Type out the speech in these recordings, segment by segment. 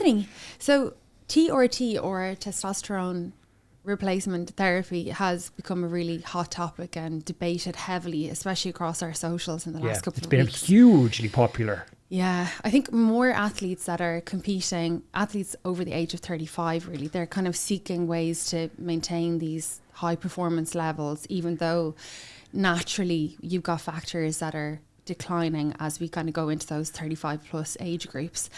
Anthony, so TRT or testosterone replacement therapy has become a really hot topic and debated heavily, especially across our socials in the last couple of weeks. It's been hugely popular. Yeah, I think more athletes that are competing, athletes over the age of 35 really, they're kind of seeking ways to maintain these high performance levels, even though naturally you've got factors that are declining as we kind of go into those 35 plus age groups.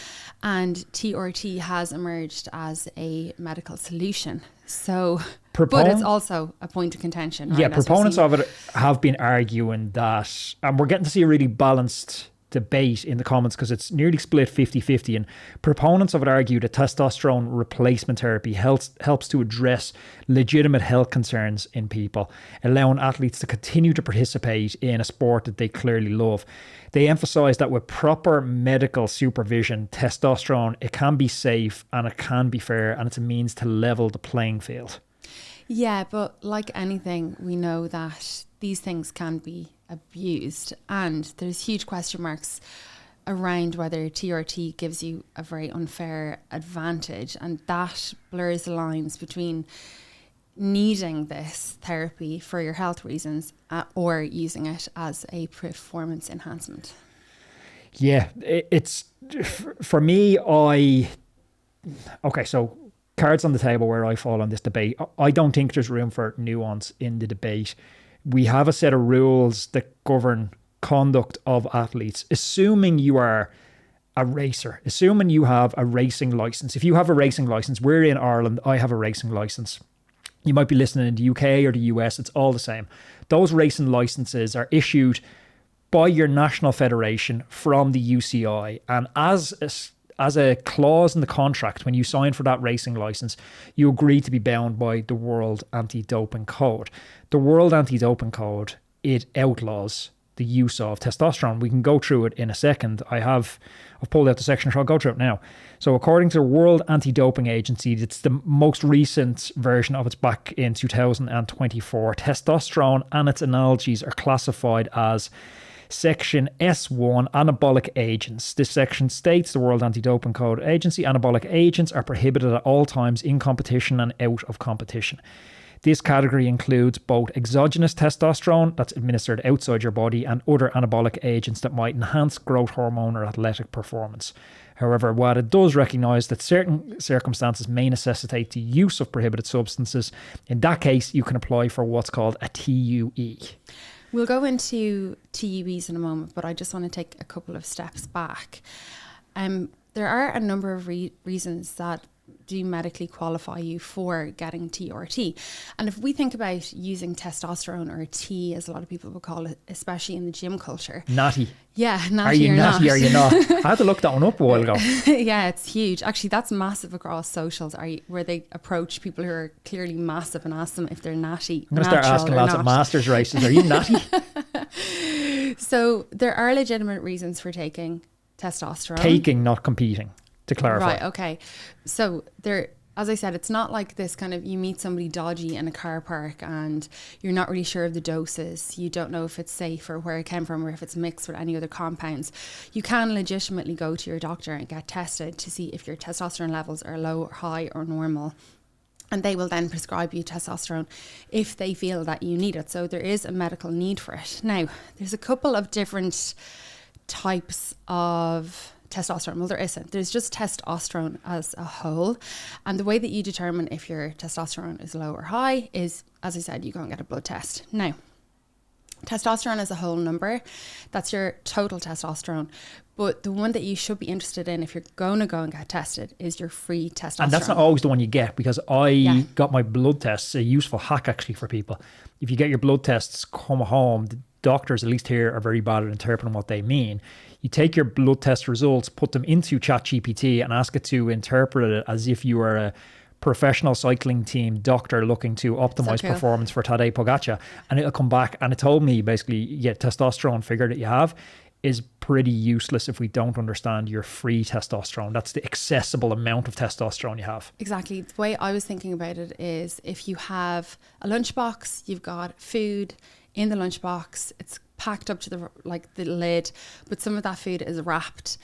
And TRT has emerged as a medical solution. So, but it's also a point of contention. Right, yeah, proponents of it have been arguing that, and we're getting to see a really balanced debate in the comments because it's nearly split 50-50, and proponents of it argue that testosterone replacement therapy helps to address legitimate health concerns in people, allowing athletes to continue to participate in a sport that they clearly love. They emphasize that with proper medical supervision, testosterone, it can be safe and it can be fair, and it's a means to level the playing field. Yeah, but like anything, we know that these things can be abused, and there's huge question marks around whether TRT gives you a very unfair advantage, and that blurs the lines between needing this therapy for your health reasons or using it as a performance enhancement. Yeah, it's for me, so cards on the table where I fall on this debate. I don't think there's room for nuance in the debate. We have a set of rules that govern conduct of athletes, assuming you are a racer, assuming you have a racing license. If you have a racing license, we're in Ireland, I have a racing license. You might be listening in the UK or the US, it's all the same. Those racing licenses are issued by your national federation from the UCI, and as a clause in the contract, when you sign for that racing license, you agree to be bound by the World Anti-Doping Code. The World Anti-Doping Code, it outlaws the use of testosterone. We can go through it in a second. I've pulled out the section, so I'll go through it now. So according to the World Anti-Doping Agency, it's the most recent version of it's back in 2024. Testosterone and its analogies are classified as Section S1, anabolic agents. This section states the World Anti-Doping Code Agency, anabolic agents are prohibited at all times in competition and out of competition. This category includes both exogenous testosterone that's administered outside your body and other anabolic agents that might enhance growth hormone or athletic performance. However, while it does recognise that certain circumstances may necessitate the use of prohibited substances, in that case you can apply for what's called a TUE. We'll go into TUEs in a moment, but I just want to take a couple of steps back. There are a number of reasons that do medically qualify you for getting TRT. And if we think about using testosterone, or T as a lot of people would call it, especially in the gym culture. Natty. Yeah, natty. Are you natty or are you not? I had to look that one up a while ago. Yeah, it's huge. Actually, that's massive across socials, where they approach people who are clearly massive and ask them if they're natty. I'm going to start asking lads at masters races, are you natty? So there are legitimate reasons for taking testosterone. Taking, not competing, to clarify. Right, okay. So there, as I said, it's not like this kind of, you meet somebody dodgy in a car park and you're not really sure of the doses. You don't know if it's safe or where it came from or if it's mixed with any other compounds. You can legitimately go to your doctor and get tested to see if your testosterone levels are low or high or normal. And they will then prescribe you testosterone if they feel that you need it. So there is a medical need for it. Now, there's a couple of different types of testosterone. Well, there isn't. There's just testosterone as a whole. And the way that you determine if your testosterone is low or high is, as I said, you go and get a blood test. Now, testosterone is a whole number. That's your total testosterone. But the one that you should be interested in if you're going to go and get tested is your free testosterone. And that's not always the one you get, because I got my blood tests, a useful hack actually for people. If you get your blood tests, come home, the doctors, at least here, are very bad at interpreting what they mean. You take your blood test results, put them into ChatGPT and ask it to interpret it as if you were a professional cycling team doctor looking to optimize performance for Tadej Pogacar, and it'll come back and it told me basically, testosterone figure that you have is pretty useless if we don't understand your free testosterone. That's the accessible amount of testosterone you have. Exactly. The way I was thinking about it is, if you have a lunchbox, you've got food in the lunchbox, it's packed up to the lid, but some of that food is wrapped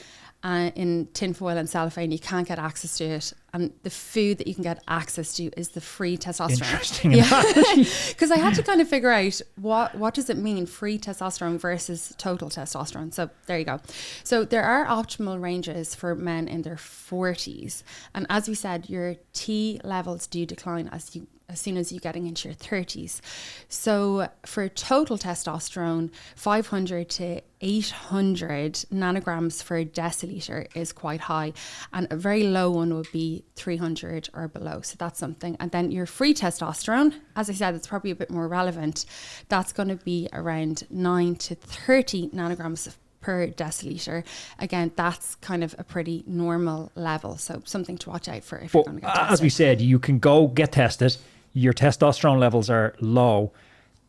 in tinfoil and cellophane. You can't get access to it. And the food that you can get access to is the free testosterone. Interesting. Because I had to kind of figure out what does it mean, free testosterone versus total testosterone. So there you go. So there are optimal ranges for men in their 40s. And as we said, your T levels do decline as soon as you're getting into your 30s. So for total testosterone, 500 to 800 nanograms per deciliter is quite high, and a very low one would be 300 or below. So that's something. And then your free testosterone, as I said, it's probably a bit more relevant. That's going to be around 9 to 30 nanograms per deciliter. Again, that's kind of a pretty normal level. So something to watch out for if you're going to get tested. As we said, you can go get tested. Your testosterone levels are low.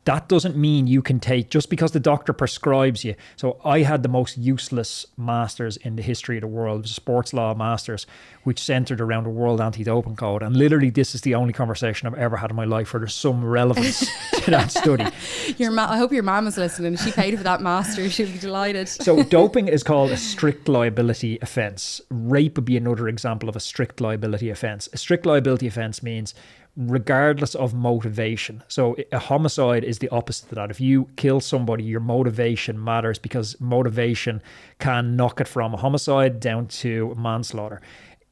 That doesn't mean you can take, just because the doctor prescribes you. So I had the most useless masters in the history of the world. It was a sports law masters, which centered around the World Anti-Doping Code. And literally, this is the only conversation I've ever had in my life where there's some relevance to that study. I hope your mom is listening. She paid for that master. She'll be delighted. So doping is called a strict liability offence. Rape would be another example of a strict liability offence. A strict liability offence means regardless of motivation. So a homicide is the opposite of that. If you kill somebody, your motivation matters, because motivation can knock it from a homicide down to manslaughter.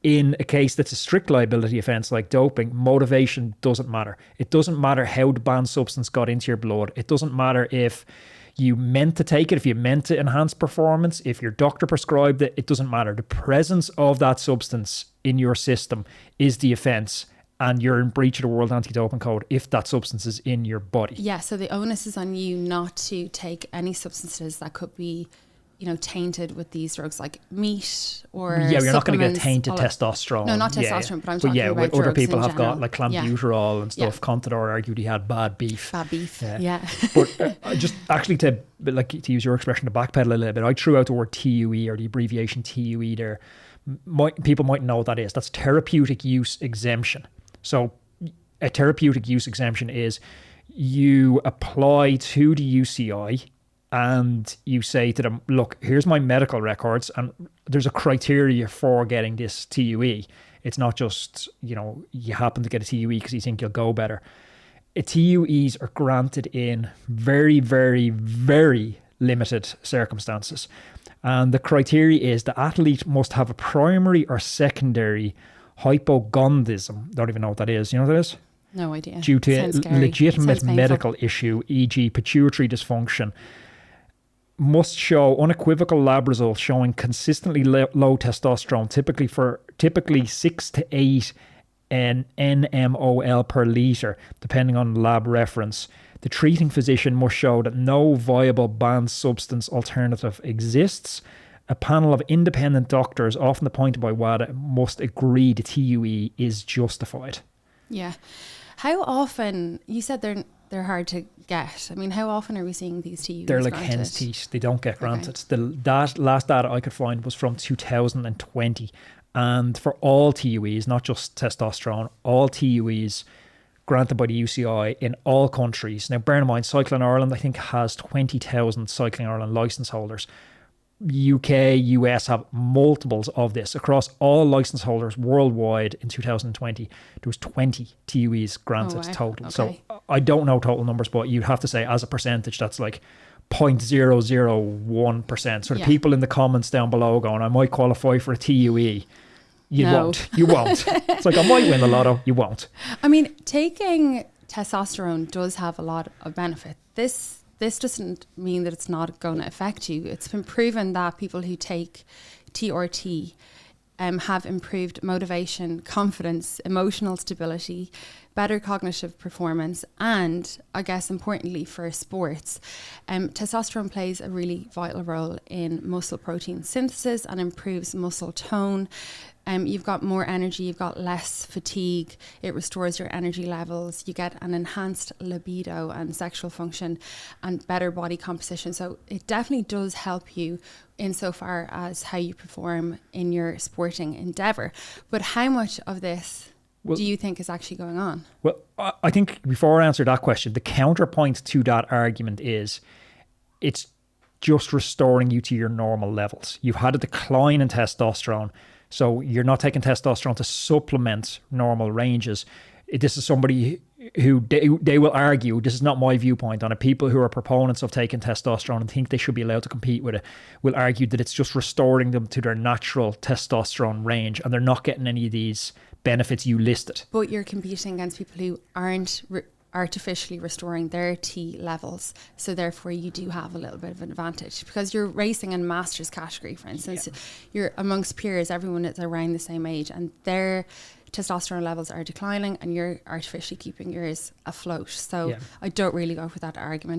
In a case that's a strict liability offence like doping, motivation doesn't matter. It doesn't matter how the banned substance got into your blood. It doesn't matter if you meant to take it, if you meant to enhance performance, if your doctor prescribed it, it doesn't matter. The presence of that substance in your system is the offence, and you're in breach of the World Anti-Doping Code if that substance is in your body. Yeah, so the onus is on you not to take any substances that could be, tainted with these drugs, like meat or you're not going to get supplements, tainted testosterone. No, not testosterone, but I'm talking about what other drugs people in have general. got, like clenbuterol and stuff. Contador argued he had bad beef. Bad beef, yeah. But just actually to use your expression, to backpedal a little bit, I threw out the word TUE, or the abbreviation TUE there. People might know what that is. That's Therapeutic Use Exemption. So a therapeutic use exemption is you apply to the UCI and you say to them, look, here's my medical records, and there's a criteria for getting this TUE. It's not just, you happen to get a TUE because you think you'll go better. TUEs are granted in very, very, very limited circumstances. And the criteria is the athlete must have a primary or secondary hypogonadism. Don't even know what that is. You know what that is? No idea. Due to legitimate medical issue, e.g. pituitary dysfunction, must show unequivocal lab results showing consistently low testosterone, typically 6 to 8 nmol per litre, depending on lab reference. The treating physician must show that no viable banned substance alternative exists. A panel of independent doctors, often appointed by WADA, must agree the TUE is justified. Yeah. How often, you said they're hard to get. I mean, how often are we seeing these TUEs They're like granted? hen's teeth. They don't get granted. Okay. The last data I could find was from 2020. And for all TUEs, not just testosterone, all TUEs granted by the UCI in all countries. Now, bear in mind, Cycling Ireland, I think, has 20,000 Cycling Ireland licence holders. UK, US have multiples of this. Across all license holders worldwide in 2020, there was 20 TUEs granted total. Okay. So I don't know total numbers, but you'd have to say as a percentage, that's like 0.001%. So the people in the comments down below going, I might qualify for a TUE. You won't. It's like, I might win the lotto. You won't. I mean, taking testosterone does have a lot of benefit. This doesn't mean that it's not going to affect you. It's been proven that people who take TRT have improved motivation, confidence, emotional stability, better cognitive performance, and I guess importantly for sports, testosterone plays a really vital role in muscle protein synthesis and improves muscle tone. You've got more energy, you've got less fatigue, it restores your energy levels, you get an enhanced libido and sexual function and better body composition. So it definitely does help you insofar as how you perform in your sporting endeavour. But how much of this do you think is actually going on? Well, I think before I answer that question, the counterpoint to that argument is it's just restoring you to your normal levels. You've had a decline in testosterone, so you're not taking testosterone to supplement normal ranges. This is somebody who they will argue, this is not my viewpoint on it, people who are proponents of taking testosterone and think they should be allowed to compete with it will argue that it's just restoring them to their natural testosterone range, and they're not getting any of these benefits you listed. But you're competing against people who aren't artificially restoring their T levels, so therefore you do have a little bit of an advantage because you're racing in masters category, for instance. You're amongst peers, everyone is around the same age, and their testosterone levels are declining and you're artificially keeping yours afloat. So I don't really go for that argument.